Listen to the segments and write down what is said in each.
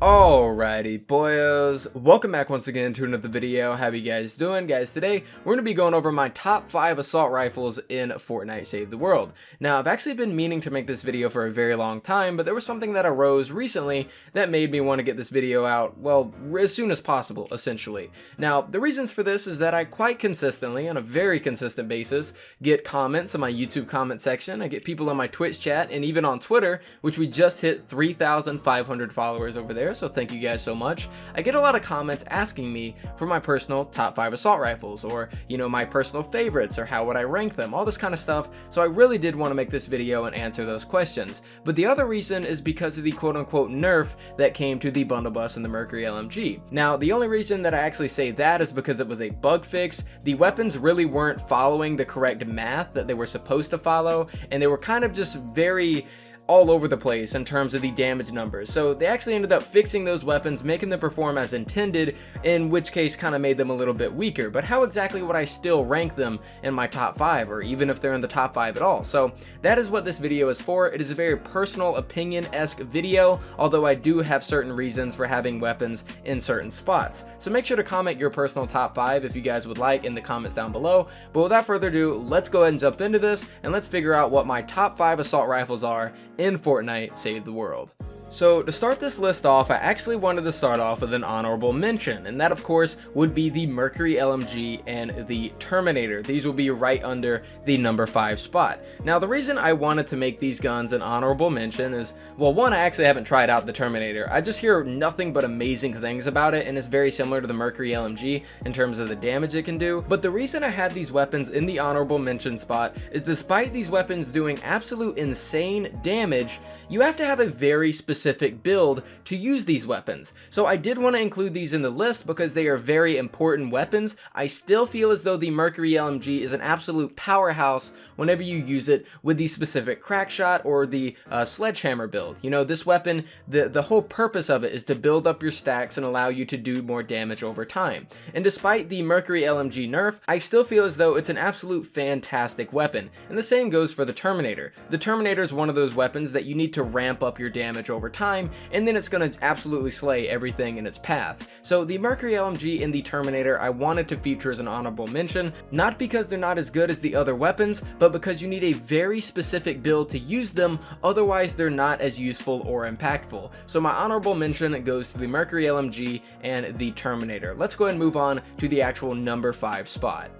Alrighty boyos, welcome back once again to another video. How you guys doing? Guys, today we're going to be going over my top 5 assault rifles in Fortnite Save the World. Now, I've actually been meaning to make this video for a very long time, but there was something that arose recently that made me want to get this video out, well, as soon as possible, essentially. Now, the reasons for this is that I quite consistently, on a very consistent basis, get comments in my YouTube comment section, I get people on my Twitch chat, and even on Twitter, which we just hit 3,500 followers over there. So thank you guys so much. I get a lot of comments asking me for my personal top 5 assault rifles, or my personal favorites, or how would I rank them, all this kind of stuff. So I really did want to make this video and answer those questions. But the other reason is because of the quote-unquote nerf that came to the bundle bus and the Mercury LMG. Now, the only reason that I actually say that is because it was a bug fix. The weapons really weren't following the correct math that they were supposed to follow, and they were kind of just very all over the place in terms of the damage numbers. So they actually ended up fixing those weapons, making them perform as intended, in which case kind of made them a little bit weaker. But how exactly would I still rank them in my top 5, or even if they're in the top 5 at all? So that is what this video is for. It is a very personal opinion-esque video, although I do have certain reasons for having weapons in certain spots. So make sure to comment your personal top 5 if you guys would like in the comments down below. But without further ado, let's go ahead and jump into this, and let's figure out what my top 5 assault rifles are in Fortnite Save the World. So to start this list off, I actually wanted to start off with an honorable mention, and that of course would be the Mercury LMG and the Terminator. These will be right under the number 5 spot. Now, the reason I wanted to make these guns an honorable mention is, well, one, I actually haven't tried out the Terminator. I just hear nothing but amazing things about it, and it's very similar to the Mercury LMG in terms of the damage it can do. But the reason I had these weapons in the honorable mention spot is despite these weapons doing absolute insane damage, you have to have a very specific build to use these weapons. So I did want to include these in the list because they are very important weapons. I still feel as though the Mercury LMG is an absolute powerhouse whenever you use it with the specific crack shot or the sledgehammer build. This weapon, the whole purpose of it is to build up your stacks and allow you to do more damage over time. And despite the Mercury LMG nerf, I still feel as though it's an absolute fantastic weapon. And the same goes for the Terminator. The Terminator is one of those weapons that you need to ramp up your damage over time, and then it's going to absolutely slay everything in its path. So the Mercury LMG and the Terminator I wanted to feature as an honorable mention, not because they're not as good as the other weapons, but because you need a very specific build to use them, otherwise they're not as useful or impactful. So my honorable mention goes to the Mercury LMG and the Terminator. Let's go ahead and move on to the actual number 5 spot.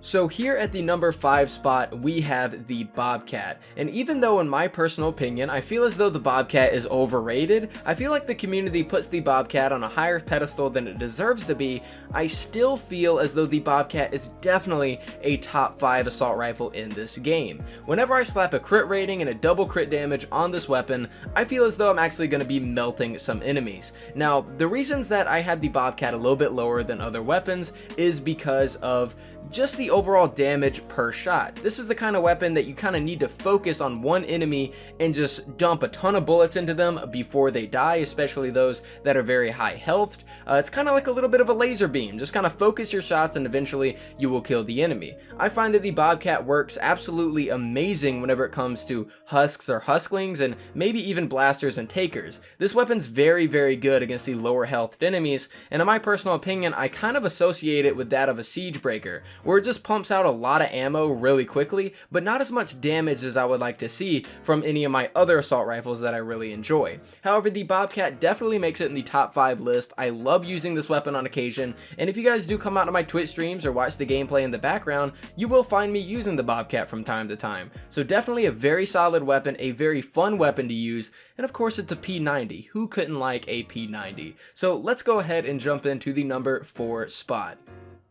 So here at the number 5 spot, we have the Bobcat. And even though in my personal opinion, I feel as though the Bobcat is overrated, I feel like the community puts the Bobcat on a higher pedestal than it deserves to be, I still feel as though the Bobcat is definitely a top 5 assault rifle in this game. Whenever I slap a crit rating and a double crit damage on this weapon, I feel as though I'm actually going to be melting some enemies. Now, the reasons that I had the Bobcat a little bit lower than other weapons is because of just the overall damage per shot. This is the kind of weapon that you kind of need to focus on one enemy and just dump a ton of bullets into them before they die, especially those that are very high health. It's kind of like a little bit of a laser beam. Just kind of focus your shots and eventually you will kill the enemy. I find that the Bobcat works absolutely amazing whenever it comes to husks or husklings, and maybe even blasters and takers. This weapon's very, very good against the lower health enemies, and in my personal opinion, I kind of associate it with that of a siege breaker, where it just pumps out a lot of ammo really quickly, but not as much damage as I would like to see from any of my other assault rifles that I really enjoy. However, the Bobcat definitely makes it in the top 5 list. I love using this weapon on occasion, and if you guys do come out to my Twitch streams or watch the gameplay in the background, you will find me using the Bobcat from time to time. So definitely a very solid weapon, a very fun weapon to use, and of course it's a P90. Who couldn't like a P90? So let's go ahead and jump into the number 4 spot.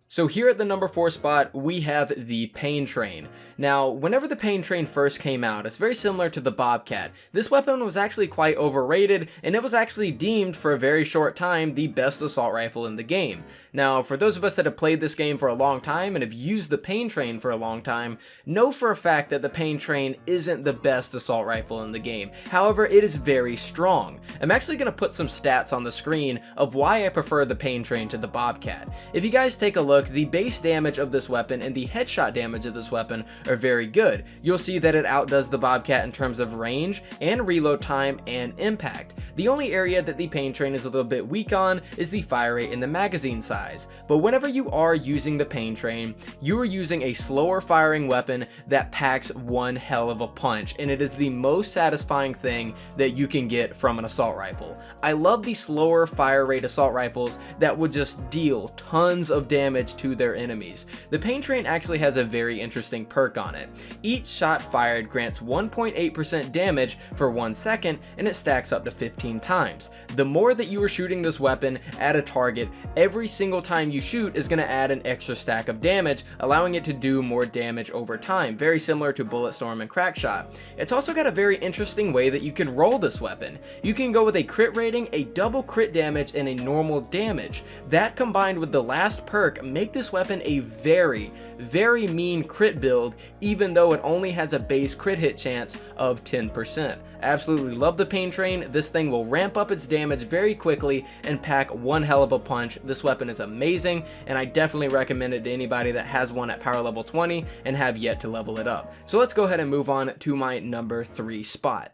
So here at the number 4 spot, we have the Pain Train. Now, whenever the Pain Train first came out, it's very similar to the Bobcat. This weapon was actually quite overrated, and it was actually deemed for a very short time the best assault rifle in the game. Now, for those of us that have played this game for a long time and have used the Pain Train for a long time, know for a fact that the Pain Train isn't the best assault rifle in the game. However, it is very strong. I'm actually going to put some stats on the screen of why I prefer the Pain Train to the Bobcat. If you guys take a look look, the base damage of this weapon and the headshot damage of this weapon are very good. You'll see that it outdoes the Bobcat in terms of range and reload time and impact. The only area that the Pain Train is a little bit weak on is the fire rate and the magazine size. But whenever you are using the Pain Train, you are using a slower firing weapon that packs one hell of a punch, and it is the most satisfying thing that you can get from an assault rifle. I love the slower fire rate assault rifles that would just deal tons of damage to their enemies. The Pain Train actually has a very interesting perk on it. Each shot fired grants 1.8% damage for 1 second, and it stacks up to 15 times. The more that you are shooting this weapon at a target, every single time you shoot is going to add an extra stack of damage, allowing it to do more damage over time, very similar to Bulletstorm and Crackshot. It's also got a very interesting way that you can roll this weapon. You can go with a crit rating, a double crit damage, and a normal damage. That combined with the last perk make this weapon a very mean crit build, even though it only has a base crit hit chance of 10%. Absolutely love the Pain Train. This thing will ramp up its damage very quickly and pack one hell of a punch. This weapon is amazing, and I definitely recommend it to anybody that has one at power level 20 and have yet to level it up. So let's go ahead and move on to my number 3 spot.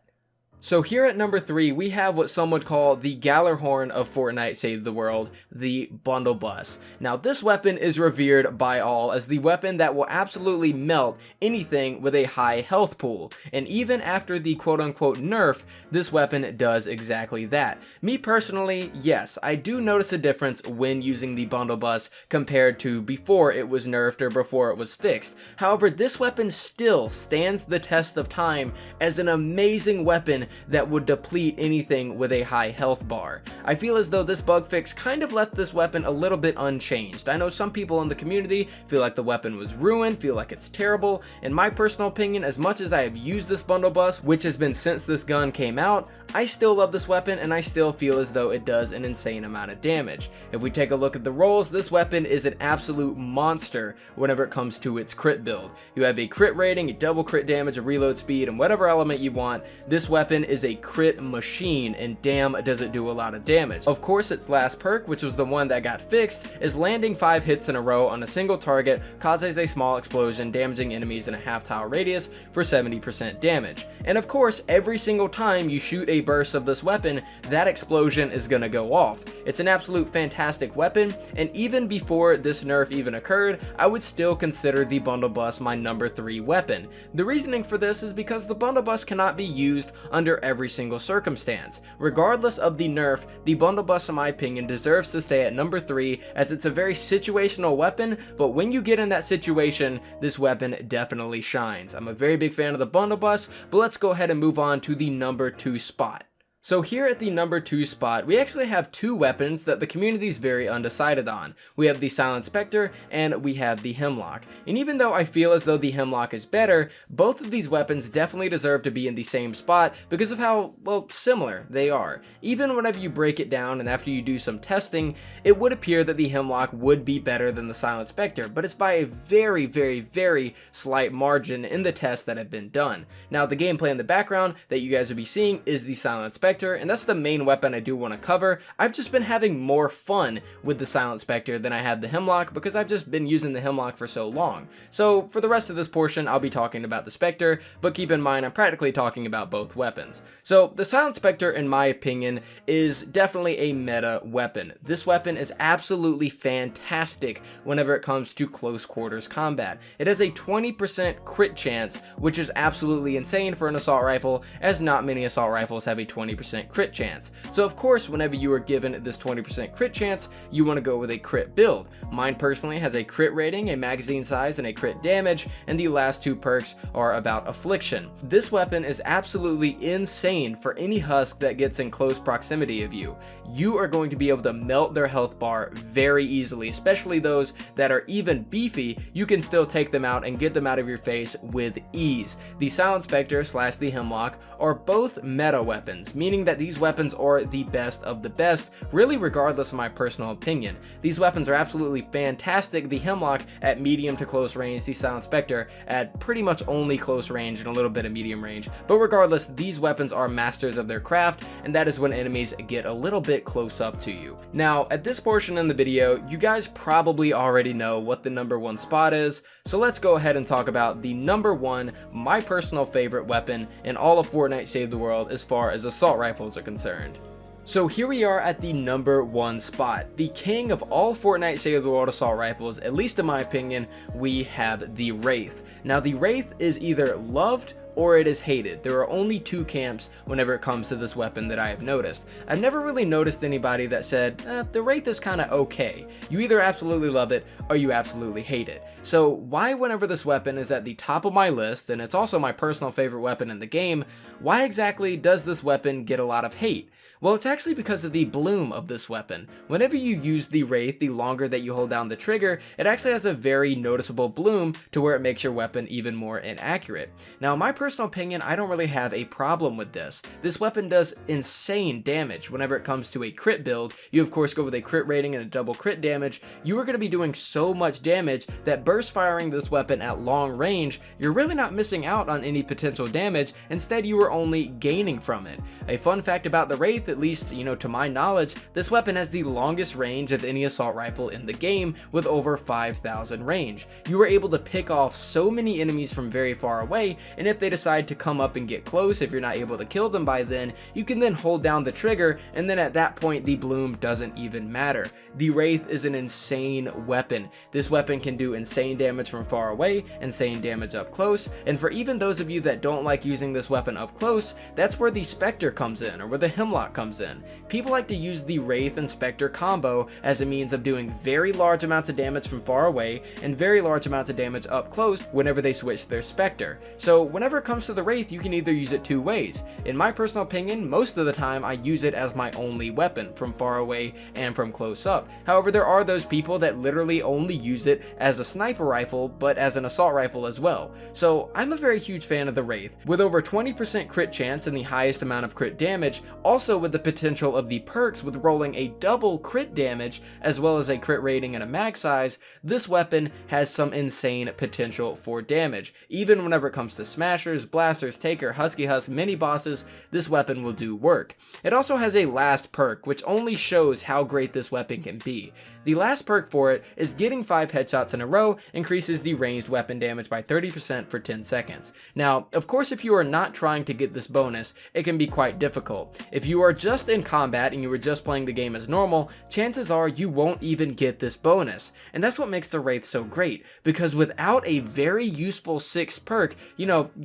So here at number 3, we have what some would call the Gallarhorn of Fortnite Save the World, the Bundle Bus. Now this weapon is revered by all as the weapon that will absolutely melt anything with a high health pool. And even after the quote-unquote nerf, this weapon does exactly that. Me personally, yes, I do notice a difference when using the Bundle Bus compared to before it was nerfed or before it was fixed. However, this weapon still stands the test of time as an amazing weapon that would deplete anything with a high health bar. I feel as though this bug fix kind of left this weapon a little bit unchanged. I know some people in the community feel like the weapon was ruined, feel like it's terrible. In my personal opinion, as much as I have used this Bundle Bus, which has been since this gun came out, I still love this weapon and I still feel as though it does an insane amount of damage. If we take a look at the rolls, this weapon is an absolute monster whenever it comes to its crit build. You have a crit rating, a double crit damage, a reload speed, and whatever element you want. This weapon is a crit machine, and damn does it do a lot of damage. Of course, its last perk, which was the one that got fixed, is landing 5 hits in a row on a single target causes a small explosion, damaging enemies in a half tile radius for 70% damage. And of course, every single time you shoot a burst of this weapon, that explosion is gonna go off. It's an absolute fantastic weapon, and even before this nerf even occurred, I would still consider the Bundle Bus my number 3 weapon. The reasoning for this is because the Bundle Bus cannot be used under every single circumstance. Regardless of the nerf, the Bundle Bus in my opinion deserves to stay at number 3 as it's a very situational weapon, but when you get in that situation, this weapon definitely shines. I'm a very big fan of the Bundle Bus, but let's go ahead and move on to the number 2 spot. So here at the number 2 spot, we actually have 2 weapons that the community is very undecided on. We have the Silent Spectre and we have the Hemlock. And even though I feel as though the Hemlock is better, both of these weapons definitely deserve to be in the same spot because of how, well, similar they are. Even whenever you break it down and after you do some testing, it would appear that the Hemlock would be better than the Silent Spectre, but it's by a very slight margin in the tests that have been done. Now the gameplay in the background that you guys will be seeing is the Silent Spectre, and that's the main weapon I do want to cover. I've just been having more fun with the Silent Spectre than I have the Hemlock because I've just been using the Hemlock for so long. So for the rest of this portion, I'll be talking about the Spectre, but keep in mind I'm practically talking about both weapons. So the Silent Spectre, in my opinion, is definitely a meta weapon. This weapon is absolutely fantastic whenever it comes to close quarters combat. It has a 20% crit chance, which is absolutely insane for an assault rifle, as not many assault rifles have a 20% crit chance. So of course, whenever you are given this 20% crit chance, you want to go with a crit build. Mine personally has a crit rating, a magazine size, and a crit damage, and the last 2 perks are about affliction. This weapon is absolutely insane for any husk that gets in close proximity of you. You are going to be able to melt their health bar very easily, especially those that are even beefy. You can still take them out and get them out of your face with ease. The Silent Spectre / the Hemlock are both meta weapons, meaning meaning that these weapons are the best of the best, really regardless of my personal opinion. These weapons are absolutely fantastic. The Hemlock at medium to close range, the Silent Spectre at pretty much only close range and a little bit of medium range. But regardless, these weapons are masters of their craft, and that is when enemies get a little bit close up to you. Now, at this portion in the video, you guys probably already know what the number one spot is, so let's go ahead and talk about the number one, my personal favorite weapon in all of Fortnite Save the World as far as assault rifles are concerned. So here we are at the number one spot, the king of all Fortnite Save the World assault rifles. At least in my opinion, we have the Wraith. Now the Wraith is either loved or it is hated. There are only two camps whenever it comes to this weapon that I have noticed. I've never really noticed anybody that said, the Wraith is kind of okay. You either absolutely love it or you absolutely hate it. So why, whenever this weapon is at the top of my list, and it's also my personal favorite weapon in the game, why exactly does this weapon get a lot of hate? Well, it's actually because of the bloom of this weapon. Whenever you use the Wraith, the longer that you hold down the trigger, it actually has a very noticeable bloom to where it makes your weapon even more inaccurate. Now, in my personal opinion, I don't really have a problem with this. This weapon does insane damage. Whenever it comes to a crit build, you of course go with a crit rating and a double crit damage. You are going to be doing so much damage that burst firing this weapon at long range, you're really not missing out on any potential damage. Instead, you are only gaining from it. A fun fact about the Wraith, at least, to my knowledge, this weapon has the longest range of any assault rifle in the game with over 5,000 range. You are able to pick off so many enemies from very far away, and if they decide to come up and get close, if you're not able to kill them by then, you can then hold down the trigger, and then at that point the bloom doesn't even matter. The Wraith is an insane weapon. This weapon can do insane damage from far away, insane damage up close, and for even those of you that don't like using this weapon up close, that's where the Spectre comes in, or where the Hemlock comes in. People like to use the Wraith and Spectre combo as a means of doing very large amounts of damage from far away and very large amounts of damage up close whenever they switch their Spectre. So whenever it comes to the Wraith, you can either use it two ways. In my personal opinion, most of the time I use it as my only weapon from far away and from close up. However, there are those people that literally only use it as a sniper rifle, but as an assault rifle as well. So I'm a very huge fan of the Wraith. With over 20% crit chance and the highest amount of crit damage, also with the potential of the perks with rolling a double crit damage as well as a crit rating and a mag size, this weapon has some insane potential for damage. Even whenever it comes to smashers, blasters, taker, husky husk, mini bosses, this weapon will do work. It also has a last perk which only shows how great this weapon can be. The last perk for it is getting 5 headshots in a row increases the ranged weapon damage by 30% for 10 seconds. Now, of course, if you are not trying to get this bonus, it can be quite difficult. If you are just in combat and you are just playing the game as normal, chances are you won't even get this bonus. And that's what makes the Wraith so great, because without a very useful 6th perk,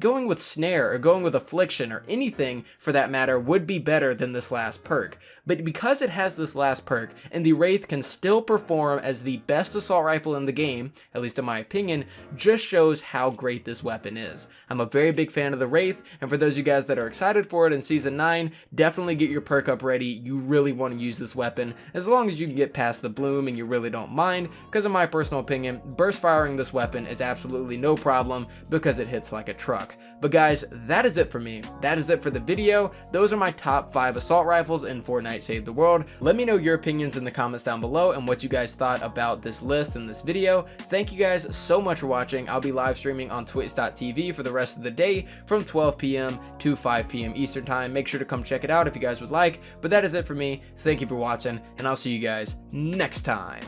going with Snare or going with Affliction or anything for that matter would be better than this last perk. But because it has this last perk and the Wraith can still perform as the best assault rifle in the game, at least in my opinion, just shows how great this weapon is. I'm a very big fan of the Wraith, and for those of you guys that are excited for it in Season 9, definitely get your perk up ready. You really want to use this weapon, as long as you can get past the bloom and you really don't mind, because in my personal opinion, burst firing this weapon is absolutely no problem because it hits like a truck. But guys, that is it for me. That is it for the video. Those are my top 5 assault rifles in Fortnite Save the World. Let me know your opinions in the comments down below and what you guys thought about this list and this video. Thank you guys so much for watching. I'll be live streaming on twitch.tv for the rest of the day from 12 p.m. to 5 p.m. Eastern time. Make sure to come check it out if you guys would like. But that is it for me. Thank you for watching, and I'll see you guys next time.